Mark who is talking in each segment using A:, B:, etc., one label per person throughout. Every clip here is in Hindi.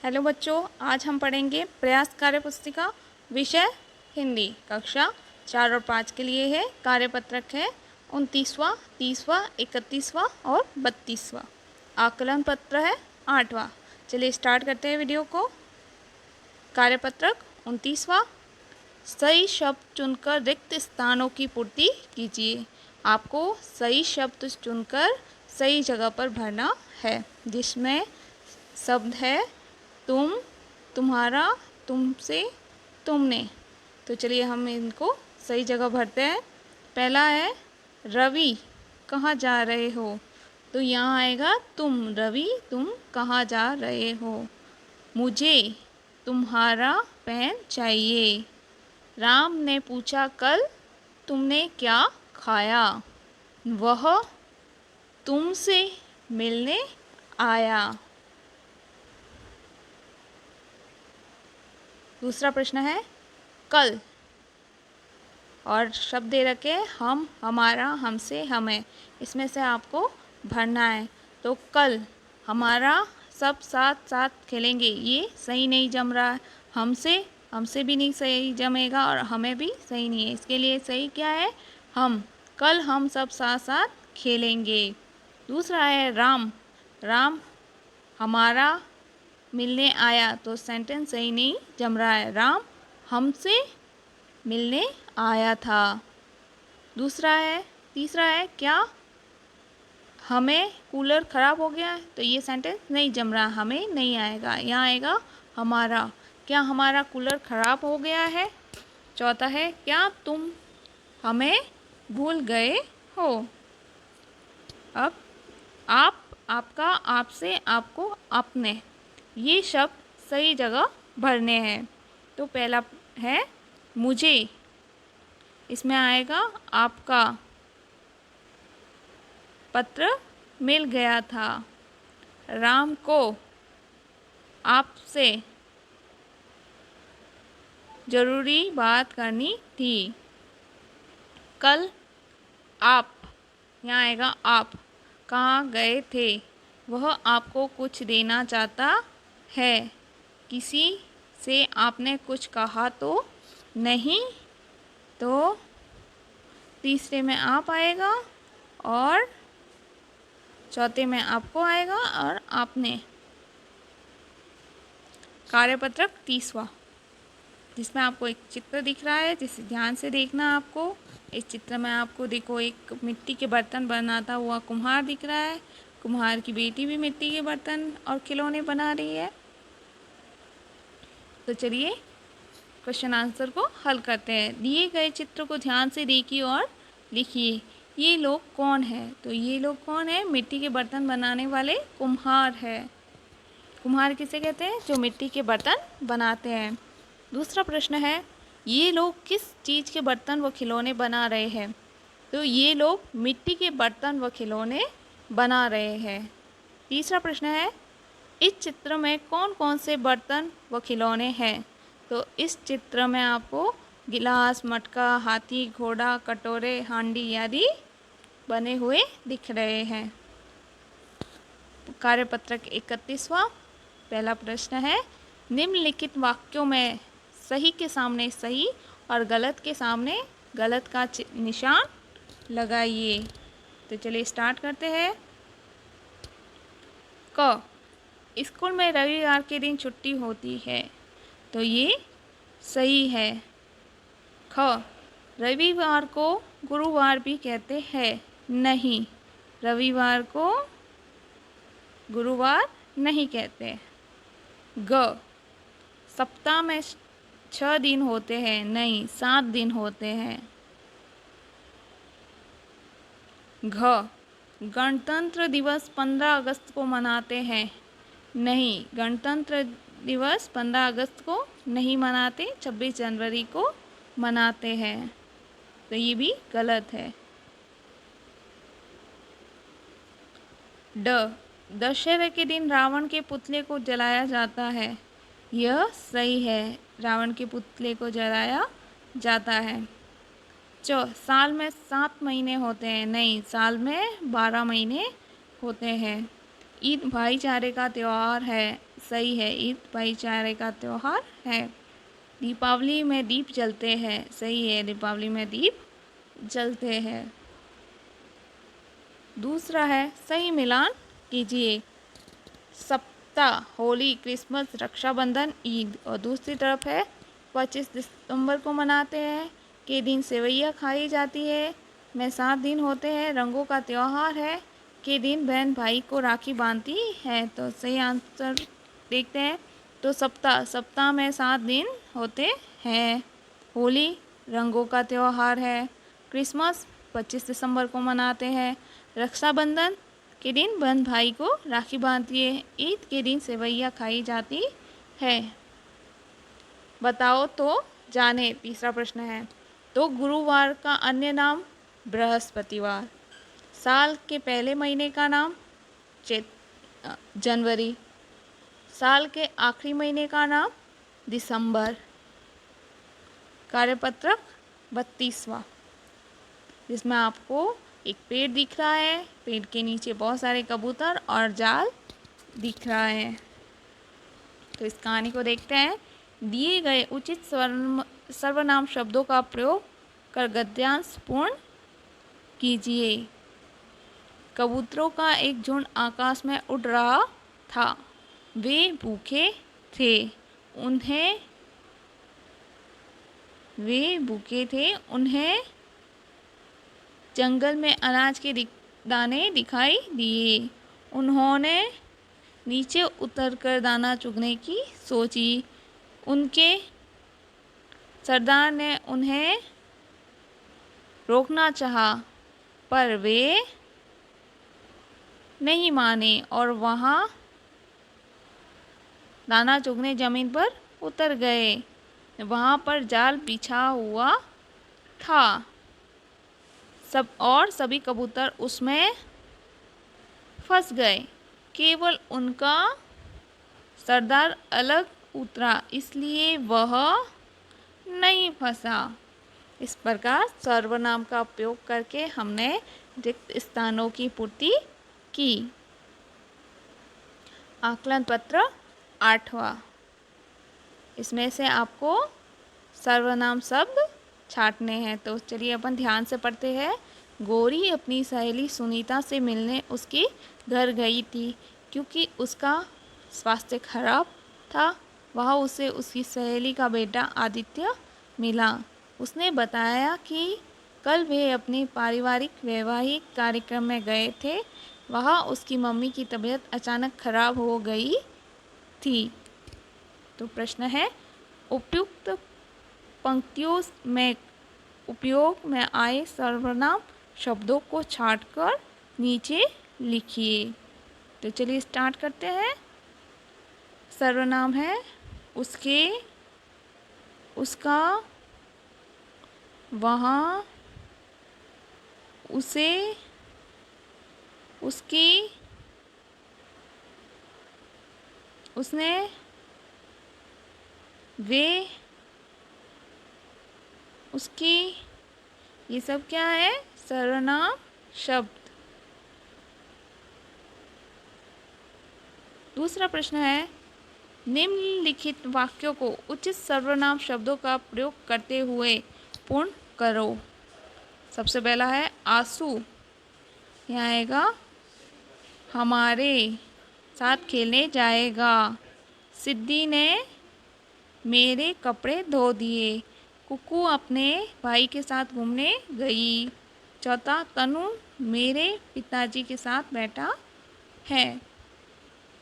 A: हेलो बच्चों, आज हम पढ़ेंगे प्रयास कार्य पुस्तिका, विषय हिंदी, कक्षा 4 और 5 के लिए है। कार्यपत्रक है 29वां, 30वां, 31वां और 32वां। आकलन पत्र है 8वां। चलिए स्टार्ट करते हैं वीडियो को। कार्यपत्रक 29वां, सही शब्द चुनकर रिक्त स्थानों की पूर्ति कीजिए। आपको सही शब्द चुनकर सही जगह पर भरना है, जिसमें शब्द है तुम, तुम्हारा, तुमसे, तुमने। तो चलिए हम इनको सही जगह भरते हैं। पहला है रवि, कहाँ जा रहे हो? तो यहाँ आएगा तुम। रवि, तुम कहाँ जा रहे हो? मुझे तुम्हारा पेन चाहिए। राम ने पूछा कल तुमने क्या खाया? वह तुमसे मिलने आया। दूसरा प्रश्न है कल, और शब्द दे रखे हम, हमारा, हमसे, हमें। इसमें से आपको भरना है। तो कल हमारा सब साथ साथ खेलेंगे, ये सही नहीं जम रहा है। हमसे भी नहीं सही जमेगा और हमें भी सही नहीं है। इसके लिए सही क्या है? हम, कल हम सब साथ साथ खेलेंगे। दूसरा है राम, राम हमारा मिलने आया। तो सेंटेंस सही नहीं जम रहा है। राम हमसे मिलने आया था। तीसरा है क्या हमें कूलर ख़राब हो गया है? तो ये सेंटेंस नहीं जम रहा, हमें नहीं आएगा। यहाँ आएगा हमारा, क्या हमारा कूलर ख़राब हो गया है? चौथा है क्या तुम हमें भूल गए हो? अब आप, आपका, आपसे, आपको, अपने, ये शब्द सही जगह भरने हैं। तो पहला है मुझे, इसमें आएगा आपका पत्र मिल गया था। राम को आपसे ज़रूरी बात करनी थी। कल आप, यहाँ आएगा आप, कहाँ गए थे? वह आपको कुछ देना चाहता है। किसी से आपने कुछ कहा तो नहीं? तो तीसरे में आप आएगा और चौथे में आपको आएगा और आपने। कार्यपत्रक 30वां, जिसमें आपको एक चित्र दिख रहा है, जिसे ध्यान से देखना आपको। इस चित्र में आपको देखो एक मिट्टी के बर्तन बनाता हुआ कुम्हार दिख रहा है। कुम्हार की बेटी भी मिट्टी के बर्तन और खिलौने बना रही है। तो चलिए क्वेश्चन आंसर को हल करते हैं। दिए गए चित्र को ध्यान से देखिए और लिखिए। ये लोग कौन है? तो ये लोग कौन है? मिट्टी के बर्तन बनाने वाले कुम्हार है। कुम्हार किसे कहते हैं? जो मिट्टी के बर्तन बनाते हैं। दूसरा प्रश्न है ये लोग किस चीज़ के बर्तन व खिलौने बना रहे हैं? तो ये लोग मिट्टी के बर्तन व खिलौने बना रहे हैं। तीसरा प्रश्न है इस चित्र में कौन कौन से बर्तन व खिलौने हैं? तो इस चित्र में आपको गिलास, मटका, हाथी, घोड़ा, कटोरे, हांडी आदि बने हुए दिख रहे हैं। कार्यपत्रक 31वां, पहला प्रश्न है निम्नलिखित वाक्यों में सही के सामने सही और गलत के सामने गलत का निशान लगाइए। तो चलिए स्टार्ट करते हैं। क, स्कूल में रविवार के दिन छुट्टी होती है। तो ये सही है। ख, रविवार को गुरुवार भी कहते हैं। नहीं, रविवार को गुरुवार नहीं कहते। ग, सप्ताह में 6 दिन होते हैं। नहीं, 7 दिन होते हैं। घ, गणतंत्र दिवस 15 अगस्त को मनाते हैं। नहीं, गणतंत्र दिवस 15 अगस्त को नहीं मनाते, 26 जनवरी को मनाते हैं। तो ये भी गलत है। ड, दशहरे के दिन रावण के पुतले को जलाया जाता है। यह सही है, रावण के पुतले को जलाया जाता है। च, साल में 7 महीने होते हैं। नहीं, साल में 12 महीने होते हैं। ईद भाईचारे का त्यौहार है। सही है, ईद भाईचारे का त्यौहार है। दीपावली में दीप जलते हैं, सही है, दीपावली में दीप जलते हैं। दूसरा है सही मिलान कीजिए। सप्ताह होली, क्रिसमस, रक्षाबंधन, ईद, और दूसरी तरफ है 25 दिसंबर को मनाते हैं के दिन सेवैयाँ खाई जाती है, में 7 दिन होते हैं, रंगों का त्यौहार है, के दिन बहन भाई को राखी बांधती है। तो सही आंसर देखते हैं। तो सप्ताह में 7 दिन होते हैं। होली रंगों का त्यौहार है। क्रिसमस 25 दिसंबर को मनाते हैं। रक्षाबंधन के दिन बहन भाई को राखी बांधती है। ईद के दिन सेवैयाँ खाई जाती है। बताओ तो जाने, तीसरा प्रश्न है। तो गुरुवार का अन्य नाम बृहस्पतिवार। साल के पहले महीने का नाम जनवरी। साल के आखिरी महीने का नाम दिसंबर। कार्यपत्रक 32वां, जिसमें आपको एक पेड़ दिख रहा है, पेड़ के नीचे बहुत सारे कबूतर और जाल दिख रहा है। तो इस कहानी को देखते हैं। दिए गए उचित सर्वनाम शब्दों का प्रयोग कर गद्यांश पूर्ण कीजिए। कबूतरों का एक झुंड आकाश में उड़ रहा था। वे भूखे थे। उन्हें जंगल में अनाज के दाने दिखाई दिए। उन्होंने नीचे उतरकर दाना चुगने की सोची। उनके सरदार ने उन्हें रोकना चाहा, पर वे नहीं माने और वहाँ दाना चुगने जमीन पर उतर गए। वहाँ पर जाल बिछा हुआ था। सभी कबूतर उसमें फंस गए। केवल उनका सरदार अलग उतरा, इसलिए वह नहीं फंसा। इस प्रकार सर्वनाम का उपयोग करके हमने रिक्त स्थानों की पूर्ति की। आकलन पत्र 8वां। इसमें से आपको सर्वनाम शब्द छांटने हैं। तो चलिए अपन ध्यान से पढ़ते हैं। गौरी अपनी सहेली सुनीता से मिलने उसके घर गई थी। क्योंकि उसका स्वास्थ्य खराब था, वहाँ उसे उसकी सहेली का बेटा आदित्य मिला। उसने बताया कि कल वे अपने पारिवारिक वैवाहिक कार्यक्रम में गए थे। वहाँ उसकी मम्मी की तबीयत अचानक खराब हो गई थी। तो प्रश्न है, उपयुक्त पंक्तियों में उपयोग में आए सर्वनाम शब्दों को छांटकर नीचे लिखिए। तो चलिए स्टार्ट करते हैं। सर्वनाम है उसके, उसका, वहाँ, उसे, उसकी, उसने, वे, उसकी। ये सब क्या है? सर्वनाम शब्द। दूसरा प्रश्न है, निम्नलिखित वाक्यों को उचित सर्वनाम शब्दों का प्रयोग करते हुए पूर्ण करो। सबसे पहला है आंसू। यहाँ आएगा हमारे साथ खेलने जाएगा। सिद्धि ने मेरे कपड़े धो दिए। कुकू अपने भाई के साथ घूमने गई। चौथा, तनु मेरे पिताजी के साथ बैठा है।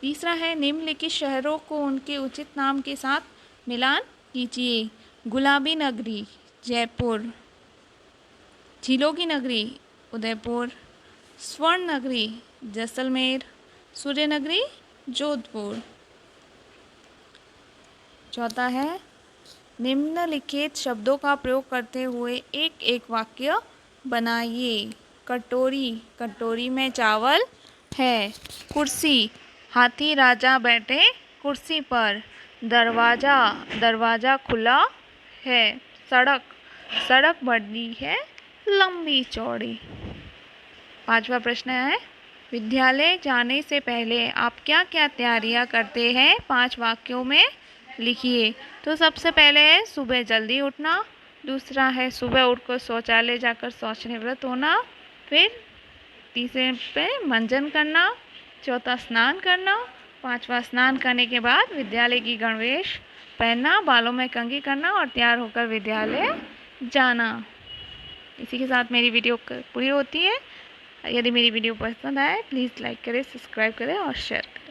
A: तीसरा है, निम्नलिखित शहरों को उनके उचित नाम के साथ मिलान कीजिए। गुलाबी नगरी जयपुर, झीलों की नगरी उदयपुर, स्वर्ण नगरी जैसलमेर, सूर्य नगरी जोधपुर। चौथा है, निम्नलिखित शब्दों का प्रयोग करते हुए एक एक वाक्य बनाइए। कटोरी, कटोरी में चावल है। कुर्सी, हाथी राजा बैठे कुर्सी पर। दरवाज़ा, दरवाज़ा खुला है। सड़क, सड़क बड़ी है लंबी चौड़ी। पांचवा प्रश्न है, विद्यालय जाने से पहले आप क्या क्या तैयारियां करते हैं 5 वाक्यों में लिखिए। तो सबसे पहले है सुबह जल्दी उठना, दूसरा है सुबह उठकर शौचालय जाकर शौच निवृत्त होना, फिर तीसरे पे मंजन करना, चौथा स्नान करना, पांचवा स्नान करने के बाद विद्यालय की गणवेश पहनना, बालों में कंघी करना और तैयार होकर विद्यालय जाना। इसी के साथ मेरी वीडियो पूरी होती है। यदि मेरी वीडियो पसंद आए प्लीज़ लाइक करें, सब्सक्राइब करें और शेयर करें।